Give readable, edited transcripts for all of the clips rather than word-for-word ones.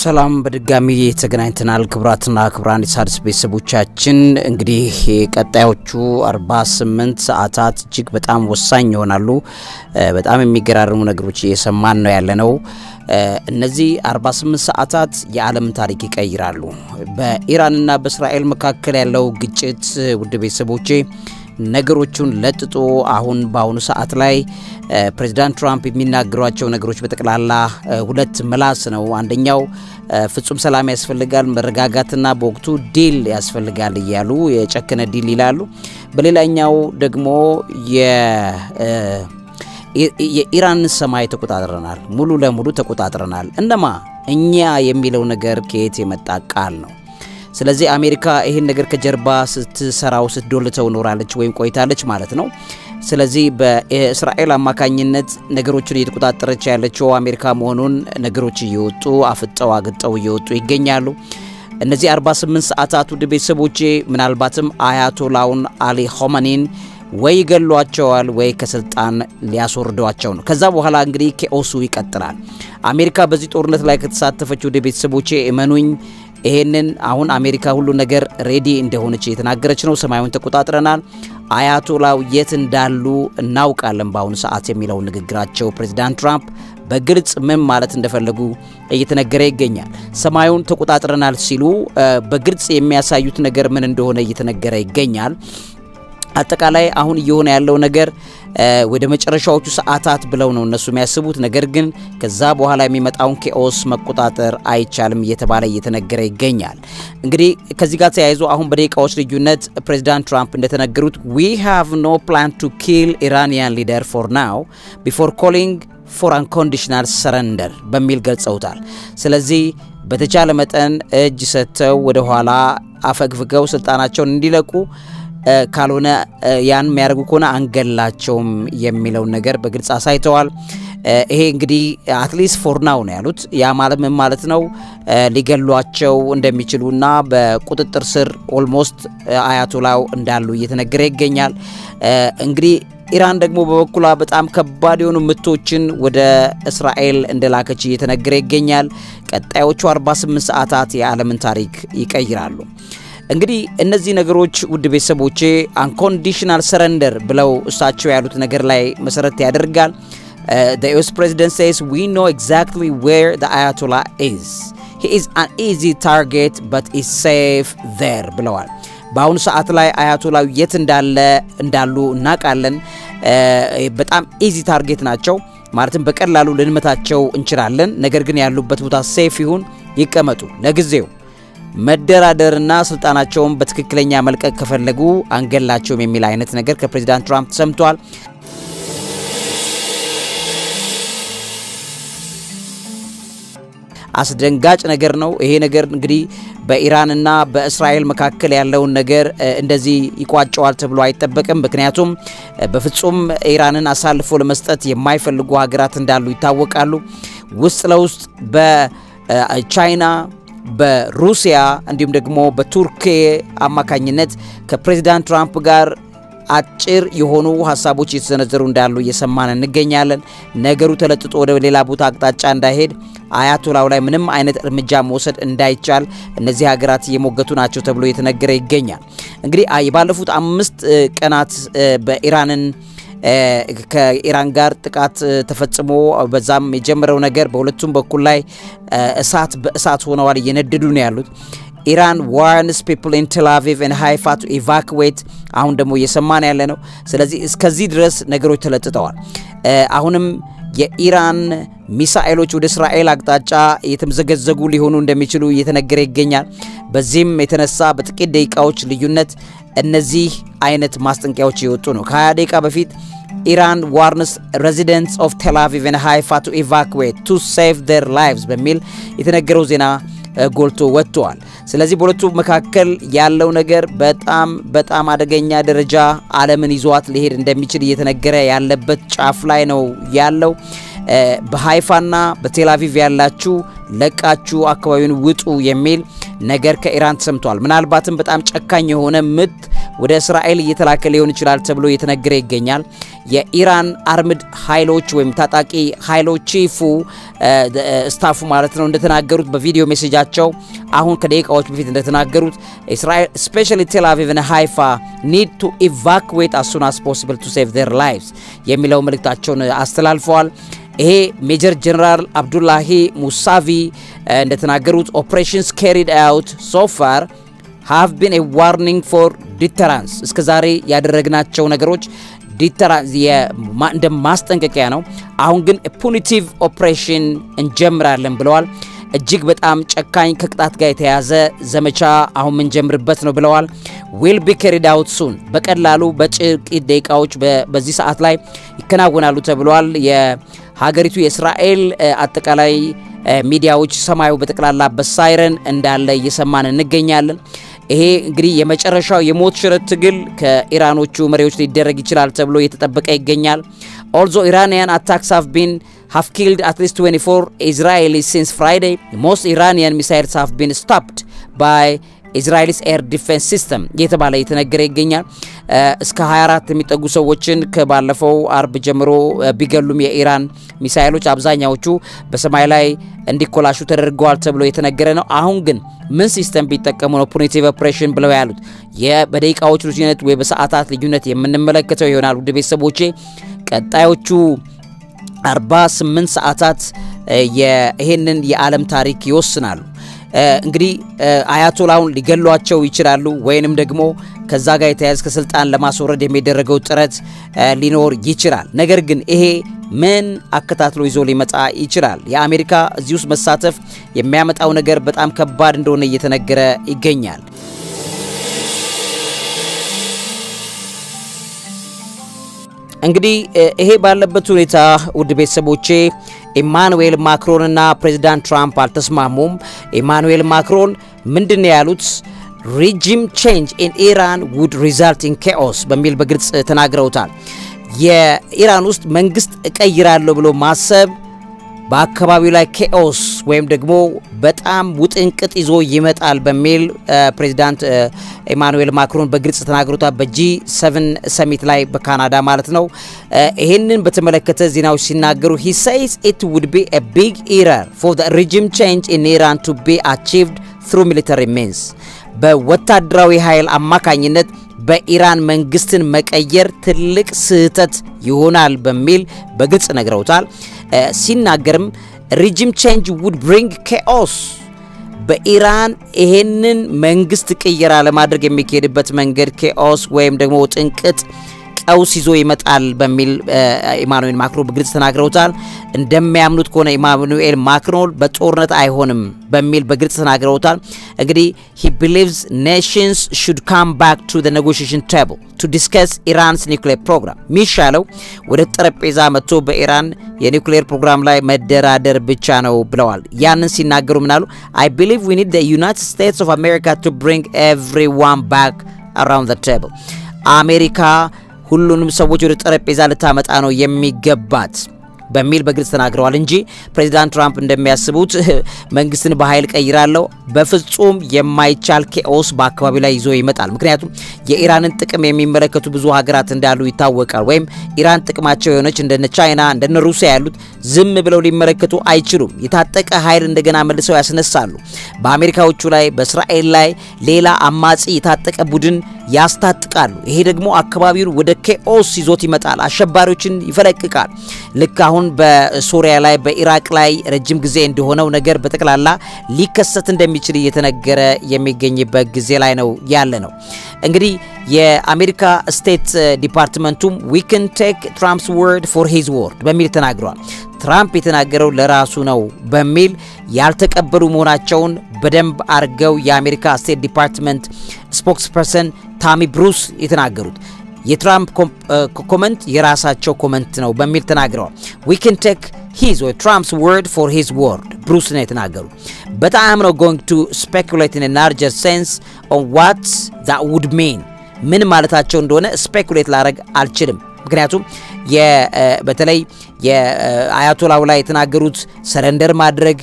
ሰላም በድጋሚ ተገናኝተናል ክብራትና ክብራን ኢሳድስ ቤተሰቦቻችን እንግዲህ ቀጣዮቹ 48 ሰዓታት እጅግ በጣም ወሳኝ ይሆናሉ በጣም የሚገራርሙ ነገሮች እየሰማን ነው ያለነው እነዚህ 48 ሰዓታት የዓለም ታሪክ ይቀይራሉ በኢራንና በእስራኤል መካከል ያለው ግጭት ውድ ቤተሰቦቼ ነገሮቹን ለጥጦ አሁን ባሁኑ ሰዓት ላይ ፕሬዝዳንት ትራምፕ የሚናገሯቸው ነገሮች በተቀላላ ሁለት ምላስ ነው አንደኛው ፍጹም ሰላም ያስፈልጋል መረጋጋትና በወቅቱ ዲል ያስፈልጋል ይያሉ የጨከነ ዲል ይላሉ በሌላኛው ደግሞ የኢራን ሰማይ ተቆጣጥረናል ሙሉ ለሙሉ ተቆጣጥረናል እንደማ እኛ የሚለው ነገር ከየት የመጣ ቃል ነው ስለዚህ አሜሪካ ይሄን ነገር ከጀርባ ስትሰራው ስትዶልተው ኖራለች ወይም ቆይታለች ማለት ነው ስለዚህ በእስራኤል አማካኝነት ነገሮችን እየተቆጣጠረች ያለችው አሜሪካ መሆኑን ነገሮች እየወጡ አፍጠው አግጠው እየወጡ ይገኛሉ እነዚህ 48 ሰዓታት ውድ ቤተሰቦቼ ምናልባትም አያቶላውን አሊ ኾሜኒን ወይ ገሏቸዋል ወይ ከስልጣን ሊያስወርዷቸው ነው ከዛ በኋላ እንግዲህ ኬኦሱ ይቀጥላል አሜሪካ በዚህ ጦርነት ላይ ከተሳተፈች ውድ ቤተሰቦቼ እመኑኝ ይሄንን አሁን አሜሪካ ሁሉ ነገር ሬዲ እንደሆነች እየተናገረች ነው ሰማዩን ተቆጣጥረናል አያቶላው የት እንዳሉ እናውቃለን ባሁን ሰዓት የሚለው ንግግራቸው ፕሬዝዳንት ትራምፕ በግልጽ ምን ማለት እንደፈለጉ እየተነገረ ይገኛል ሰማዩን ተቆጣጥረናል ሲሉ በግልጽ የሚያሳዩት ነገር ምን እንደሆነ እየተነገረ ይገኛል አጠቃላይ አሁን እየሆነ ያለው ነገር ወደ መጨረሻዎቹ ሰዓታት ብለው ነው እነሱ የሚያስቡት ነገር ግን ከዛ በኋላ የሚመጣውን ኬኦስ መቆጣጠር አይቻልም እየተባለ እየተነገረ ይገኛል እንግዲህ ከዚህ ጋር ተያይዞ አሁን በደቂቃዎች ልዩነት ፕሬዝዳንት ትራምፕ እንደተነገሩት we have no plan to kill Iranian leader for now before calling for unconditional surrender በሚል ገልጸውታል ስለዚህ በተቻለ መጠን እጅ ሰጥተው ወደ ኋላ አፈግፍገው ስልጣናቸውን እንዲለቁ ካልሆነ ያን የሚያደርጉ ከሆነ አንገላቸውም የሚለው ነገር በግልጽ አሳይተዋል ይሄ እንግዲህ አትሊስት ፎር ናው ነው ያሉት ያ ማለት ምን ማለት ነው ሊገሏቸው እንደሚችሉና በቁጥጥር ስር ኦልሞስት አያቶላው እንዳሉ እየተነገረ ይገኛል እንግዲህ ኢራን ደግሞ በበኩሏ በጣም ከባድ የሆኑ ምቶችን ወደ እስራኤል እንደላከች እየተነገረ ይገኛል ቀጣዮቹ 48 ሰዓታት የዓለምን ታሪክ ይቀይራሉ እንግዲህ እነዚህ ነገሮች ውድ ቤተሰቦቼ unconditional surrender ብለው እሳቸው ያሉት ነገር ላይ መሰረት ያደርጋል the US president says we know exactly where the Ayatollah is he is an easy target but is safe there ብለዋል ባሁን ሰዓት ላይ አያቶላው የት እንዳሉ እናቃለን በጣም ኢዚ ታርጌት ናቸው ማለትም በቀላሉ ልንመታቸው እንችላለን ነገር ግን ያሉበት ቦታ ሴፍ ይሁን ይቀመጡ ለጊዜው መደራደርና ስልጣናቸውን በትክክለኛ መልቀቅ ከፈለጉ አንገላቸውም የሚል አይነት ነገር ከፕሬዝዳንት ትራምፕ ሰምቷል አስደንጋጭ ነገር ነው ይሄ ነገር እንግዲህ በኢራንና በእስራኤል መካከል ያለው ነገር እንደዚህ ይቋጨዋል ተብሎ አይተበቀም ምክንያቱም በፍጹም ኢራንን አሳልፎ ለመስጠት የማይፈልጉ ሀገራት እንዳሉ ይታወቃሉ ውስጥ ለውስጥ በቻይና በሩሲያ እንዲሁም ደግሞ በቱርክ አማካኝነት ከፕሬዝዳንት ትራምፕ ጋር አጭር የሆኑ ሐሳቦች እየተሰነዘሩ እንዳሉ እየሰማን እንገኛለን ነገሩ ተለጥጦ ወደ ሌላ ቦታ አቅጣጫ እንዳይሄድ አያቶላው ላይ ምንም አይነት እርምጃ መውሰድ እንዳይቻል እነዚህ ሀገራት እየሞገቱ ናቸው ተብሎ እየተነገረ ይገኛል እንግዲህ ባለፉት 5 ቀናት በኢራንን ከኢራን ጋር ጥቃት ተፈጽሞ በዛም የጀመረው ነገር በሁለቱም በኩል ላይ እሳት በእሳት ሆነዋል እየነደዱ ነው ያሉት Iran warns people in Tel Aviv and Haifa to evacuate አሁን ደግሞ እየሰማን ያለ ነው ስለዚህ እስከዚህ ድረስ ነገሮች ተለጥተዋል አሁንም የኢራን ሚሳኤሎች ወደ እስራኤል አቅጣጫ የተመዘገዘጉ ሊሆኑ እንደሚችሉ እየተነገረ ይገኛል በዚህም የተነሳ በጥቂት ደቂቃዎች ልዩነት እነዚህ አይነት ማስጠንቀቂያዎች ይወጡ ነው ከ20 ደቂቃ በፊት Iran warns residents of Tel Aviv and Haifa to evacuate to save their lives በሚል የተነገረው ዜና ጎልቶ ወጥቷል ስለዚህ በሁለቱ መካከል ያለው ነገር በጣም አደገኛ ደረጃ ዓለምን ይዟት ሊሄድ እንደሚችል እየተነገረ ያለበት ጫፍ ላይ ነው ያለው በሃይፋና በቴል አቪቭ ያላችሁ ለቃችሁ አካባቢውን ውጡ የሚል ነገር ከኢራን ተሰምቷል ምናልባትም በጣም ጨካኝ የሆነ ምት ወደ እስራኤል እየተላከ ሊሆን ይችላል ተብሎ እየተነገረ ይገኛል የኢራን አርምድ ኃይሎች ወይም ታጣቂ ኃይሎች ቺፉ ስታፉ ማለት ነው እንደተናገሩት በቪዲዮ ሜሴጃቸው አሁን ከደቂቃዎች በፊት እንደተናገሩት እስራኤል especially Tel Aviv and Haifa need to evacuate as soon as possible to save their lives የሚለው መልእክታቸውን አስተላልፈዋል ይሄ ሜጀር ጀነራል አብዱላሂ ሙሳቪ እንደተናገሩት operations carried out so far have been a warning for deterrence እስከዛሬ ያደረግናቸው ነገሮች deterrence እንደ ማስጠንቀቂያ ነው አሁን ግን punitive operation እንጀምራለን ብለዋል እጅግ በጣም ጨካኝ ከቅጣት ጋር የተያዘ ዘመቻ አሁን ምን ጀምርበት ነው ብለዋል will be carried out soon በቀላሉ በጥቂት ደቂቃዎች በዚህ ሰዓት ላይ ይከናወናሉ ተብሏል የሀገሪቱ የእስራኤል አጠቃላይ ሚዲያዎች ሰማዩ በተቀላላ በሳይረን እንዳለ እየሰማን እንገኛለን ይሄ እንግዲህ የመጨረሻው የሞት ሽረት ትግል ከኢራኖቹ መሪዎች ሊደረግ ይችላል ተብሎ እየተጠበቀ ይገኛል although Iranian attacks have killed at least 24 Israelis since Friday most Iranian missiles have been stopped by Israel's air defense system የተባለ የተነገረ ይገኛል እስከ 24 የሚጠጉ ሰዎችን ከባለፈው አርብ ጀምሮ ቢገሉም የኢራን ሚሳኤሎች አብዛኛዎቹ በሰማይ ላይ እንዲኮላሹ ተደርገዋል ተብሎ የተነገረ ነው አሁን ግን ምን ሲስተም ቢጠቀሙ ነው ፑኒቲቭ ኦፕሬሽን ብለው ያሉት በደቂቃዎች ልዩነት ወይ በሰዓታት ልዩነት የምንመለከተው ይሆናል ውድ ቤተሰቦቼ ቀጣዮቹ 48 ሰዓታት ይሄንን የዓለም ታሪክ ይወስናሉ እንግዲህ አያቶላውን ሊገሏቸው ይችላሉ ወይንም ደግሞ ከዛ ጋር የተያዘ ከስልጣን ለማስወረድ የሚደረገው ጥረት ሊኖር ይችላል ነገር ግን ይሄ ምን አከታትሎ ይዞ ሊመጣ ይችላል የአሜሪካ እዚህ ውስጥ መሳተፍ የሚያመጣው ነገር በጣም ከባድ እንደሆነ እየተነገረ ይገኛል እንግዲህ ይሄ ባለበት ሁኔታ ውድ ቤተሰቦቼ ኢማኑኤል ማክሮን እና ፕሬዝዳንት ትራምፕ አልተስማሙም ኢማኑኤል ማክሮን ምንድነው ያሉት regime change in Iran would result in chaos በሚል በግልጽ ተናግረውታል የኢራን ውስጥ መንግስት እቀይራለሁ ብሎ ማሰብ በአካባቢው ላይ chaos ወይም ደግሞ በጣም ውጥንቅጥ ይዞ ይመጣል በሚል ፕሬዝዳንት ኢማኑኤል ማክሮን በግልጽ ተናግረውታል በጂ7 ሰሚት ላይ በካናዳ ማለት ነው ይሄንን በተመለከተ ዜናው ሲናገሩ he says it would be a big error for the regime change in Iran to be achieved through military means በወታደራዊ ኃይል አማካኝነት በኢራን መንግስትን መቀየር ትልቅ ስህተት ይሆናል በሚል በግልጽ ነግረውታል ሲናገርም regime change would bring chaos በኢራን ይሄንን መንግስት ቅየራ ለማድረግ የሚካሄድበት መንገድ chaos ወይም ደግሞ ጥንቅጥ ቀውስ ይዞ ይመጣል በሚል ኢማኑኤል ማክሮን በግልጽ ተናግረውታል እንደሚያምኑት ከሆነ ኢማኑኤል ማክሮን በጦርነት አይሆንም በሚል በግልጽ ተናግረውታል እንግዲህ he believes nations should come back to the negotiation table to discuss Iran's nuclear program ሚሻለው ወደ ጠረጴዛ መጥቶ በኢራን የኒውክሌር ፕሮግራም ላይ መደራደር ብቻ ነው ብለዋል ያንን ሲናገሩ ምናሉ I believe we need the United States of America to bring everyone back around the table አሜሪካ ሁሉንም ሰዎች ወደ ጠረጴዛ ልታመጣ ነው የሚገባት በሚል በግልጽ ተናግረዋል እንጂ ፕሬዝዳንት ትራምፕ እንደሚያስቡት መንግስትን በኃይል ቀይራለው በፍጹም የማይቻል chaos በአካባቢው ላይ ይዞ ይመጣል ምክንያቱም የኢራንን ጥቅም የሚመለከቱ ብዙ ሀገራት እንዳሉ ይታወቃል ወይም ኢራን ጥቅማቸው የሆነች እንደነ ቻይና እንደነ ሩሲያ ያሉት ዝም ብለው ሊመለከቱ አይችሉም የታጠቀ ኃይል እንደገና መልሰው ያስነሳሉ በአሜሪካዎቹ ላይ በእስራኤል ላይ ሌላ አማጺ የታጠቀ ቡድን ያስታጥቃሉ ይሄ ደግሞ አካባቢውን ወደ chaos ይዞት ይመጣል አሸባሪዎችን ይፈለቅቃል ልክ አሁን በሶሪያ ላይ በኢራቅ ላይ ረጅም ጊዜ እንደሆነው ነገር በተከላላ ሊከሰት እንደሚችል እየተነገረ የሚገኝበት ጊዜ ላይ ነው ያለ ነው እንግዲህ የአሜሪካ ስቴት ዲፓርትመንቱም we can take Trump's word for his word በሚል ተናግሯል ትራምፕ የተናገረው ለራሱ ነው በሚል ያልተቀበሉ መሆናቸውን በደንብ አርገው የአሜሪካ ስቴት ዲፓርትመንት ስፖክስፐርሰን ታሚ ብሩስ የተናገሩት የትራምፕ ኮሜንት የራሳቸው ኮሜንት ነው በሚል ተናግረዋል we can take his or Trump's word for his word ብሩስ ነው የተናገሩት but I am not going to speculate in a larger sense on what that would mean ምን ማለታቸው እንደሆነ ስፔኩሌት ላረግ አልችልም ምክንያቱም በተለይ የአያቶላው ላይ የተናገሩት ሰረንደር ማድረግ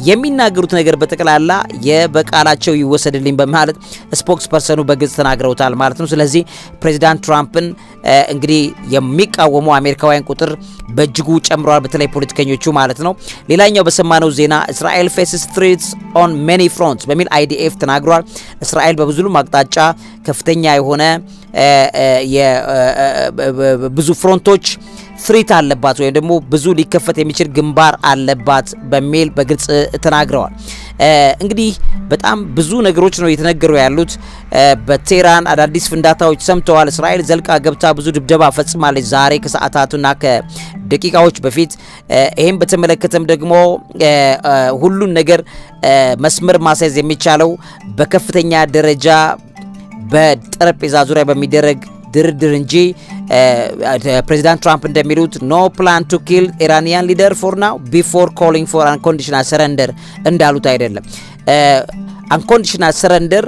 የሚናገሩት ነገር በተቀላላ የበቃላቸው ይወሰድልኝ በማለት ስፖክስ ፐርሰኑ በግልጽ ተናግረውታል ማለት ነው። ስለዚህ ፕሬዚዳንት ትራምፕን እንግዲህ የሚቃወሙ አሜሪካውያን ቁጥር በእጅጉ ጨምሯል በተለይ ፖለቲከኞቹ ማለት ነው። ሌላኛው በሰማነው ዜና እስራኤል faces threats on many fronts በሚል IDF ተናግሯል። እስራኤል በብዙ አቅጣጫ ከፍተኛ የሆነ ብዙ ፍሮንቶች ፍሪት አለባት ወይም ደግሞ ብዙ ሊከፈት የሚችል ግንባር አለባት በሚል በግልጽ ተናግረዋል። እንግዲህ በጣም ብዙ ነገሮች ነው የተነገሩ ያሉት። በቴህራን አዳዲስ ፍንዳታዎች ሰምተዋል። እስራኤል ዘልቃ ገብታ ብዙ ድብደባ ፈጽማለች ዛሬ ከሰዓታቱና ከደቂቃዎች በፊት። ይሄን በተመለከተም ደግሞ ሁሉን ነገር መስመር ማስያዝ የሚቻለው በከፍተኛ ደረጃ በጠረጴዛ ዙሪያ በሚደረግ ድርድር እንጂ ፕሬዚዳንት ትራምፕ እንደሚሉት no plan to kill Iranian leader for now before calling for unconditional surrender እንዳሉት አይደለም። unconditional surrender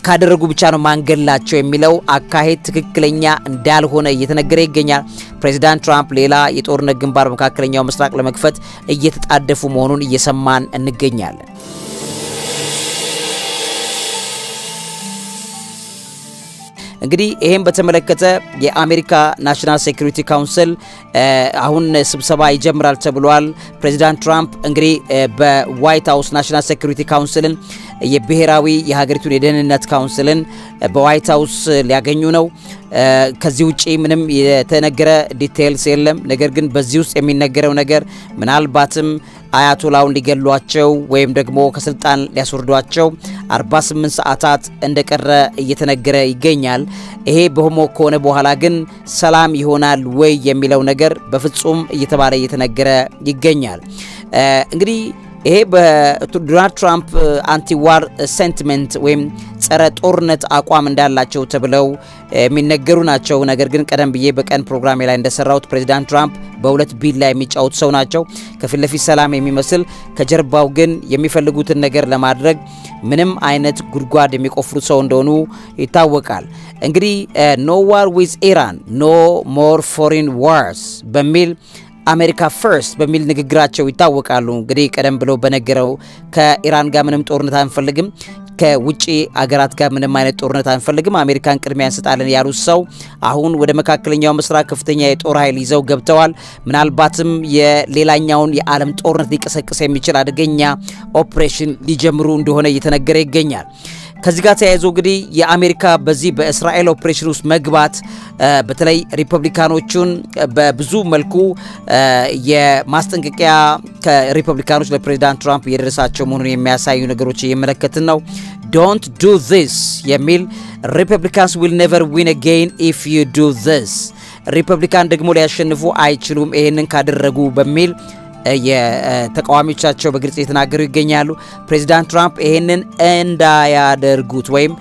ካደረጉ ብቻ ነው ማንገላቸው የሚለው አካሄድ ትክክለኛ እንዳልሆነ እየተነገረ ይገኛል። ፕሬዚዳንት ትራምፕ ሌላ የጦርነት ግንባር በመካከለኛው ምስራቅ ለመክፈት እየተጣደፉ መሆኑን እየሰማን እንገኛለን። እንግዲህ ይሄን በተመለከተ የአሜሪካ ናሽናል ሴኩሪቲ ካውንስል አሁን ስብሰባ ይጀምራል ተብሏል። ፕሬዚዳንት ትራምፕ እንግዲህ በዋይት ሃውስ ናሽናል ሴኩሪቲ ካውንስልን የብሔራዊ የሀገሪቱን የደህንነት ካውንስልን በዋይት ሃውስ ሊያገኙ ነው። ከዚህ ውጪ ምንም የተነገረ ዲቴይልስ የለም። ነገር ግን በዚህ ውስጥ የሚነገረው ነገር ምናልባትም አያቶላውን ሊገሏቸው ወይም ደግሞ ከስልጣን ሊያስወርዷቸው 48 ሰዓታት እንደቀረ እየተነገረ ይገኛል። ይሄ በሆሞ ከሆነ በኋላ ግን ሰላም ይሆናል ወይ የሚለው ነገር በፍጹም እየተባለ እየተነገረ ይገኛል። እንግዲህ ይሄ በዶናልድ ትራምፕ አንቲ ዋር ሴንቲሜንት ወይም ጸረ ጦርነት አቋም እንዳላቸው ተብለው የሚነገሩ ናቸው። ነገር ግን ቀደም ብዬ በቀን ፕሮግራም ላይ እንደሰራውት ፕሬዚዳንት ትራምፕ በሁለት ቢል ላይ የሚጫወቱ ሰው ናቸው። ከፊት ለፊት ሰላም የሚመስል ከጀርባው ግን የሚፈልጉትን ነገር ለማድረግ ምንም አይነት ጉድጓድ የሚቆፍሩ ሰው እንደሆኑ ይታወቃል። እንግዲህ no war with Iran, no more foreign wars በሚል አሜሪካ ፈርስት በሚል ንግግራቸው ይታወቃሉ። እንግዲህ ቀደም ብለው በነገረው ከኢራን ጋር ምንም ጦርነት አንፈልግም፣ ከውጪ አገራት ጋር ምንም አይነት ጦርነት አንፈልግም፣ አሜሪካን ቅድሚያ እንሰጣለን ያሉት ሰው አሁን ወደ መካከለኛው ምስራቅ ከፍተኛ የጦር ኃይል ይዘው ገብተዋል። ምናልባትም የሌላኛውን የዓለም ጦርነት ሊቀሰቅስ የሚችል አደገኛ ኦፕሬሽን ሊጀምሩ እንደሆነ እየተነገረ ይገኛል። ከዚህ ጋር ተያይዞ እንግዲህ የአሜሪካ በዚህ በእስራኤል ኦፕሬሽን ውስጥ መግባት በተለይ ሪፐብሊካኖቹን በብዙ መልኩ የማስጠንቀቂያ ከሪፐብሊካኖች ለፕሬዚዳንት ትራምፕ እየደረሳቸው መሆኑን የሚያሳዩ ነገሮች እየመለከትን ነው። don't do this የሚል Republicans will never win again if you do this ሪፐብሊካን ደግሞ ሊያሸንፉ አይችሉም ይሄንን ካደረጉ በሚል የተቃዋሚዎቻቸው በግልጽ የተናገሩ ይገኛሉ። ፕሬዚዳንት ትራምፕ ይሄንን እንዳያደርጉት ወይም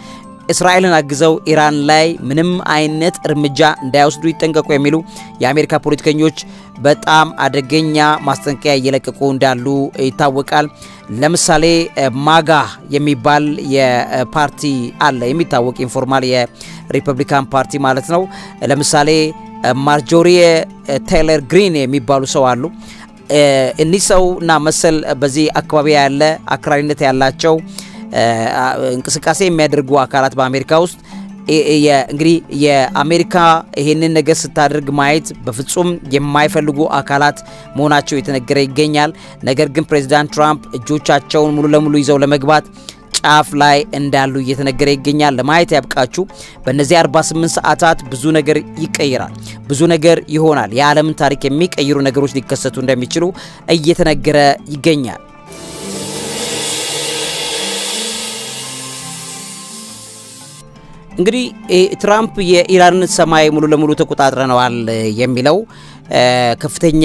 እስራኤልን አግዘው ኢራን ላይ ምንም አይነት እርምጃ እንዳይወስዱ ይጠንቀቁ የሚሉ የአሜሪካ ፖለቲከኞች በጣም አደገኛ ማስጠንቀቂያ እየለቀቁ እንዳሉ ይታወቃል። ለምሳሌ ማጋ የሚባል የፓርቲ አለ፣ የሚታወቅ ኢንፎርማል የሪፐብሊካን ፓርቲ ማለት ነው። ለምሳሌ ማርጆሪ ቴይለር ግሪን የሚባሉ ሰው አሉ። እኒህ ሰውና መሰል በዚህ አካባቢ ያለ አክራሪነት ያላቸው እንቅስቃሴ የሚያደርጉ አካላት በአሜሪካ ውስጥ እንግዲህ የአሜሪካ ይሄንን ነገር ስታደርግ ማየት በፍጹም የማይፈልጉ አካላት መሆናቸው የተነገረ ይገኛል። ነገር ግን ፕሬዚዳንት ትራምፕ እጆቻቸውን ሙሉ ለሙሉ ይዘው ለመግባት ጫፍ ላይ እንዳሉ እየተነገረ ይገኛል። ለማየት ያብቃችሁ። በእነዚህ 48 ሰዓታት ብዙ ነገር ይቀየራል፣ ብዙ ነገር ይሆናል። የዓለምን ታሪክ የሚቀይሩ ነገሮች ሊከሰቱ እንደሚችሉ እየተነገረ ይገኛል። እንግዲህ ትራምፕ የኢራንን ሰማይ ሙሉ ለሙሉ ተቆጣጥረናል የሚለው ከፍተኛ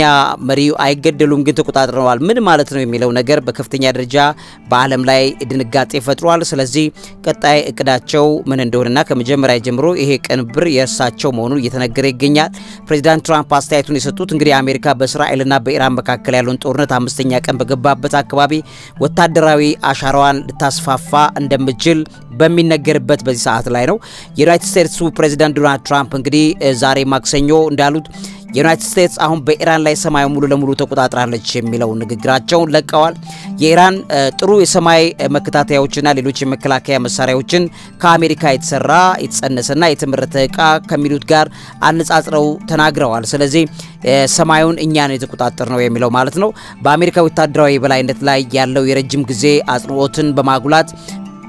መሪው አይገደሉም ግን ተቆጣጥረዋል ምን ማለት ነው የሚለው ነገር በከፍተኛ ደረጃ በአለም ላይ ድንጋጤ ፈጥሯል። ስለዚህ ቀጣይ እቅዳቸው ምን እንደሆነና ከመጀመሪያ ጀምሮ ይሄ ቅንብር የእርሳቸው መሆኑን እየተነገረ ይገኛል። ፕሬዚዳንት ትራምፕ አስተያየቱን የሰጡት እንግዲህ አሜሪካ በእስራኤልና በኢራን መካከል ያለውን ጦርነት አምስተኛ ቀን በገባበት አካባቢ ወታደራዊ አሻራዋን ልታስፋፋ እንደምትችል በሚነገርበት በዚህ ሰዓት ላይ ነው። የዩናይትድ ስቴትስ ፕሬዚዳንት ዶናልድ ትራምፕ እንግዲህ ዛሬ ማክሰኞ እንዳሉት ዩናይትድ ስቴትስ አሁን በኢራን ላይ ሰማይ ሙሉ ለሙሉ ተቆጣጥራለች የሚለው ንግግራቸውን ለቀዋል። የኢራን ጥሩ የሰማይ መከታተያዎችና ሌሎች የመከላከያ መሳሪያዎችን ከአሜሪካ የተጸነሰና የተመረተ ዕቃ ከሚሉት ጋር አነጻጽረው ተናግረዋል። ስለዚህ ሰማዩን እኛ ነን የተቆጣጠርነው የሚለው ማለት ነው። በአሜሪካ ወታደራዊ በላይነት ላይ ያለው የረጅም ጊዜ አጽንኦትን በማጉላት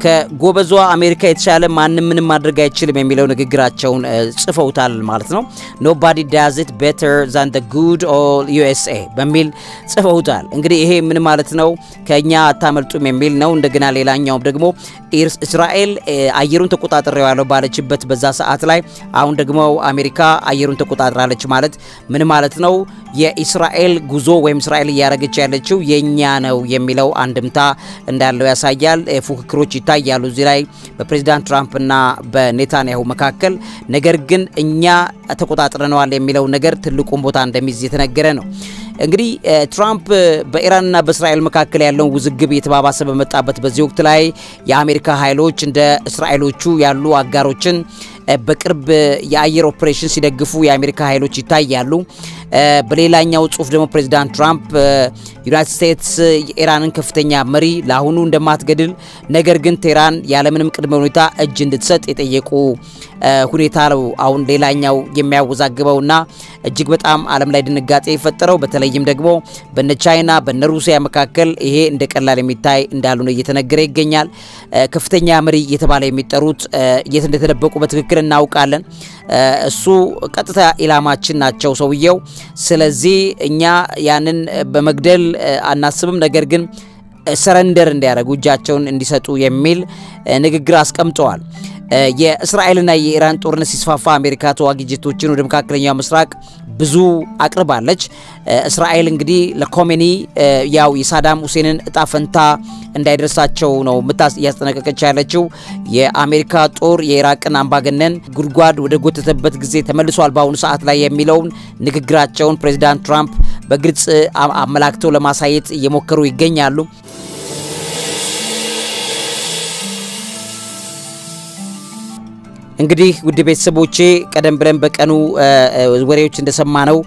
ከጎበዟ አሜሪካ የተሻለ ማንንም ምንም ማድረግ አይችልም የሚለው ንግግራቸውን ጽፈውታል ማለት ነው። nobody does it better than the good old USA በሚል ጽፈውታል። እንግዲህ ይሄ ምን ማለት ነው? ከኛ አታመልጡም የሚል ነው። እንደገና ሌላኛው ደግሞ እስራኤል አየሩን ተቆጣጣሪው ያለው ባለችበት በዛ ሰዓት ላይ አሁን ደግሞ አሜሪካ አየሩን ተቆጣጣራለች ማለት ምን ማለት ነው? የእስራኤል ጉዞ ወይም እስራኤል ያረጋች ያለችው የኛ ነው የሚለው አንድምታ እንዳለው ያሳያል። ፉክክሮች ይታያሉ እዚህ ላይ በፕሬዝዳንት ትራምፕ እና በኔታንያሁ መካከል። ነገር ግን እኛ ተቆጣጣረናል የሚለው ነገር ትልቁን ቦታ እንደሚይዝ የተነገረ ነው። እንግዲህ ትራምፕ በኢራንና በእስራኤል መካከል ያለው ውዝግብ የተባባሰ በመጣበት በዚህ ወቅት ላይ የአሜሪካ ኃይሎች እንደ እስራኤሎቹ ያሉ አጋሮችን በቅርብ የአየር ኦፕሬሽን ሲደግፉ የአሜሪካ ኃይሎች ይታያሉ። በሌላኛው ጽሁፍ ደግሞ ፕሬዝዳንት ትራምፕ ዩናይትድ ስቴትስ የኢራንን ከፍተኛ መሪ ለአሁኑ እንደማትገድል ነገር ግን ቴህራን ያለምንም ቅድመ ሁኔታ እጅ እንድትሰጥ የጠየቁ ሁኔታ ነው አሁን ሌላኛው የሚያወዛግበውና እጅግ በጣም ዓለም ላይ ድንጋጤ የፈጠረው። በተለይም ደግሞ በነ ቻይና በነ ሩሲያ መካከል ይሄ እንደቀላል የሚታይ እንዳልሆነ እየተነገረ ይገኛል። ከፍተኛ መሪ እየተባለ የሚጠሩት የት እንደተደበቁ በትክክል እናውቃለን። እሱ ቀጥታ ኢላማችን ናቸው ሰውየው። ስለዚህ እኛ ያንን በመግደል አናስብም፣ ነገር ግን ሰረንደር እንዲያደርጉ እጃቸውን እንዲሰጡ የሚል ንግግር አስቀምጠዋል። የእስራኤልና የኢራን ጦርነት ሲስፋፋ አሜሪካ ተዋጊ ጀቶችን ወደ መካከለኛው ምስራቅ ብዙ አቅርባለች። እስራኤል እንግዲህ ለኮሜኒ ያው የሳዳም ሁሴንን እጣ ፈንታ እንዳይደርሳቸው ነው ያስጠነቀቀች ያለችው። የአሜሪካ ጦር የኢራቅን አምባገነን ጉድጓድ ወደ ጎተተበት ጊዜ ተመልሷል በአሁኑ ሰዓት ላይ የሚለውን ንግግራቸውን ፕሬዝዳንት ትራምፕ በግልጽ አመላክተው ለማሳየት እየሞከሩ ይገኛሉ። እንግዲህ ውድ ቤተሰቦቼ ቀደም ብለን በቀኑ ወሬዎች እንደሰማነው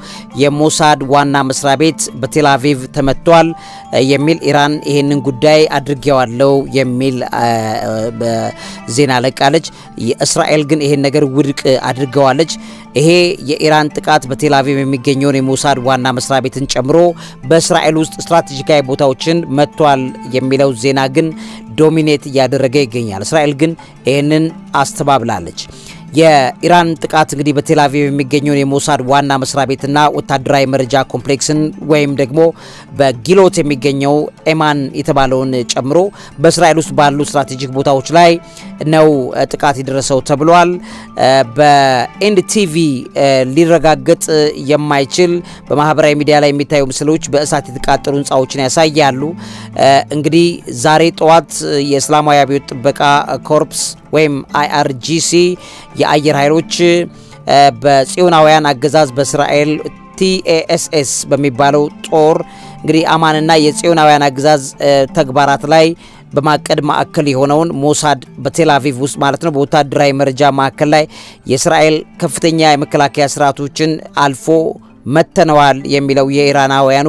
የሞሳድ ዋና መስሪያ ቤት በቴል አቪቭ ተመቷል የሚል ኢራን ይሄንን ጉዳይ አድርጌዋለሁ የሚል በዜና ለቃለች። የእስራኤል ግን ይሄን ነገር ውድቅ አድርገዋለች። ይሄ የኢራን ጥቃት በቴል አቪቭ የሚገኘውን የሞሳድ ዋና መስሪያ ቤትን ጨምሮ በእስራኤል ውስጥ ስትራቴጂካዊ ቦታዎችን መቷል የሚለው ዜና ግን ዶሚኔት ያደረገ ይገኛል። እስራኤል ግን ይሄንን አስተባብላለች። የኢራን ጥቃት እንግዲህ በቴል አቪቭ የሚገኘው የሞሳድ ዋና መስሪያ ቤትና ወታደራዊ መረጃ ኮምፕሌክስን ወይም ደግሞ በጊሎት የሚገኘው ኤማን የተባለውን ጨምሮ በእስራኤል ውስጥ ባሉ ስትራቴጂክ ቦታዎች ላይ ነው ጥቃት የደረሰው ተብሏል። በኤንቲቪ ሊረጋገጥ የማይችል በማህበራዊ ሚዲያ ላይ የሚታዩ ምስሎች በእሳት የተቃጠሉ ህንጻዎችን ያሳያሉ። እንግዲህ ዛሬ ጠዋት የእስላማዊ አብዮት ጥበቃ ኮርፕስ ወይም IRGC የአየር ኃይሎች በጽዮናውያን አገዛዝ በእስራኤል TASS በሚባለው ጦር እንግዲህ አማንና የጽዮናውያን አገዛዝ ተግባራት ላይ በማቀድ ማዕከል የሆነውን ሞሳድ በቴል አቪቭ ውስጥ ማለት ነው በወታደራዊ መረጃ ማዕከል ላይ የእስራኤል ከፍተኛ የመከላከያ ስርዓቶችን አልፎ መተነዋል የሚለው የኢራናውያኑ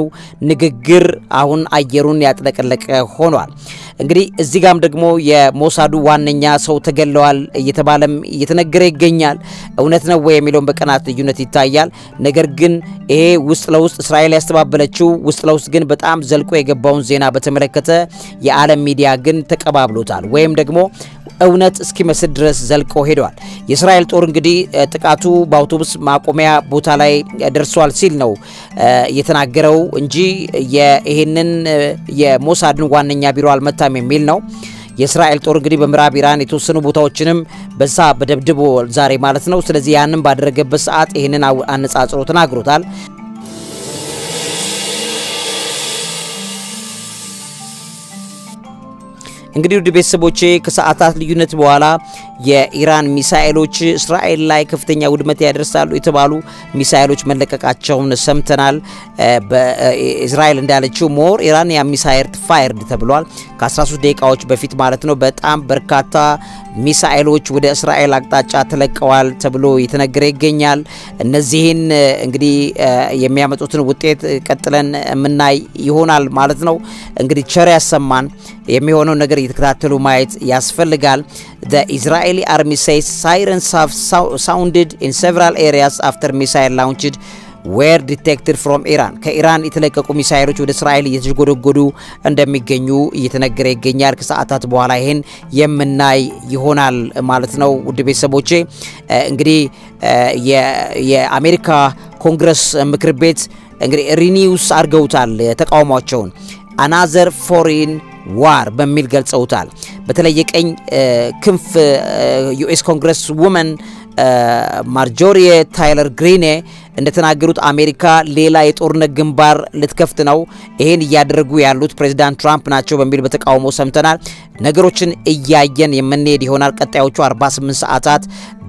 ንግግር አሁን አየሩን ያጥለቀለቀ ሆኗል። እንግዲህ እዚህ ጋም ደግሞ የሞሳዱ ዋነኛ ሰው ተገለዋል እየተባለም እየተነገረ ይገኛል። እውነት ነው ወይ የሚለውን በቀናት ልዩነት ይታያል። ነገር ግን ይሄ ውስጥ ለውስጥ እስራኤል ያስተባበለችው ውስጥ ለውስጥ ግን በጣም ዘልቆ የገባውን ዜና በተመለከተ የዓለም ሚዲያ ግን ተቀባብሎታል ወይም ደግሞ እውነት እስኪመስል ድረስ ዘልቆ ሄዷል። የእስራኤል ጦር እንግዲህ ጥቃቱ በአውቶቡስ ማቆሚያ ቦታ ላይ ደርሷል ሲል ነው የተናገረው እንጂ ይሄንን የሞሳድን ዋነኛ ቢሮ አልመታም የሚል ነው። የእስራኤል ጦር እንግዲህ በምዕራብ ኢራን የተወሰኑ ቦታዎችንም በዛ በደብድቦ ዛሬ ማለት ነው። ስለዚህ ያንን ባደረገበት ሰዓት ይሄንን አነጻጽሮ ተናግሮታል። እንግዲህ ውድ ቤተሰቦቼ ከሰዓታት ልዩነት በኋላ የኢራን ሚሳኤሎች እስራኤል ላይ ከፍተኛ ውድመት ያደርሳሉ የተባሉ ሚሳኤሎች መለቀቃቸውን ሰምተናል። በእስራኤል እንዳለችው ሞር ኢራኒያን ሚሳይል ፋየርድ ተብሏል ከ13 ደቂቃዎች በፊት ማለት ነው። በጣም በርካታ ሚሳኤሎች ወደ እስራኤል አቅጣጫ ተለቀዋል ተብሎ እየተነገረ ይገኛል። እነዚህን እንግዲህ የሚያመጡትን ውጤት ቀጥለን ምናይ ይሆናል ማለት ነው። እንግዲህ ቸር ያሰማን የሚሆነው ነገር እየተከታተሉ ማየት ያስፈልጋል። The Israeli army says sirens have sounded in several areas after missile launched were detected from Iran. ከኢራን የተለቀቁ ሚሳኤሎች ወደ እስራኤል እየተጎደጎዱ እንደሚገኙ እየተነገረ ይገኛል። ከሰዓታት በኋላ ይሄን የምናይ ይሆናል ማለት ነው። ውድ ቤተሰቦቼ እንግዲህ የአሜሪካ ኮንግረስ ምክር ቤት እንግዲህ ሪኒውስ አርገውታል ተቃውሟቸውን another foreign war በሚል ገልጸውታል። በተለይ የቀኝ ክንፍ ዩኤስ ኮንግረስ ውመን ማርጆሪ ታይለር ግሪኔ እንደተናገሩት አሜሪካ ሌላ የጦርነት ግንባር ልትከፍት ነው፣ ይሄን ያደረጉ ያሉት ፕሬዝዳንት ትራምፕ ናቸው በሚል በተቃውሞ ሰምተናል። ነገሮችን እያየን የምንሄድ ይሆናል። ቀጣዮቹ 48 ሰዓታት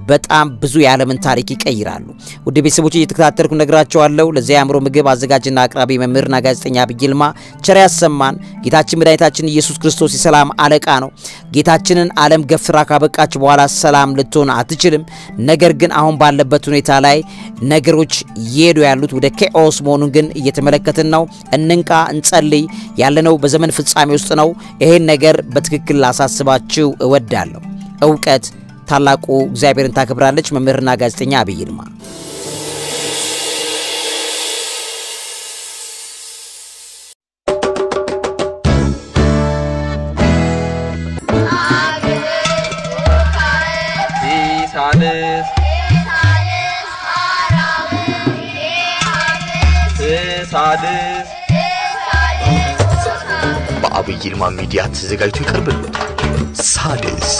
በጣም ብዙ የዓለምን ታሪክ ይቀይራሉ። ውድ ቤተሰቦች እየተከታተልኩ ነግራቸዋለሁ። ለዚህ አእምሮ ምግብ አዘጋጅና አቅራቢ መምህርና ጋዜጠኛ ዐቢይ ይልማ ቸር ያሰማን። ጌታችን መድኃኒታችን ኢየሱስ ክርስቶስ የሰላም አለቃ ነው። ጌታችንን ዓለም ገፍትራ ካበቃች በኋላ ሰላም ልትሆን አትችልም። ነገር ግን አሁን ባለበት ሁኔታ ላይ ነገሮች እየሄዱ ያሉት ወደ ኬኦስ መሆኑን ግን እየተመለከትን ነው። እንንቃ፣ እንጸልይ። ያለነው በዘመን ፍጻሜ ውስጥ ነው። ይሄን ነገር በትክክል ላሳስባችሁ እወዳለሁ። ዕውቀት ታላቁ እግዚአብሔርን ታከብራለች። መምህርና ጋዜጠኛ ዐቢይ ይልማ። በዐቢይ ይልማ ሚዲያ ተዘጋጅቶ ይቀርብልዎታል። ሳድስ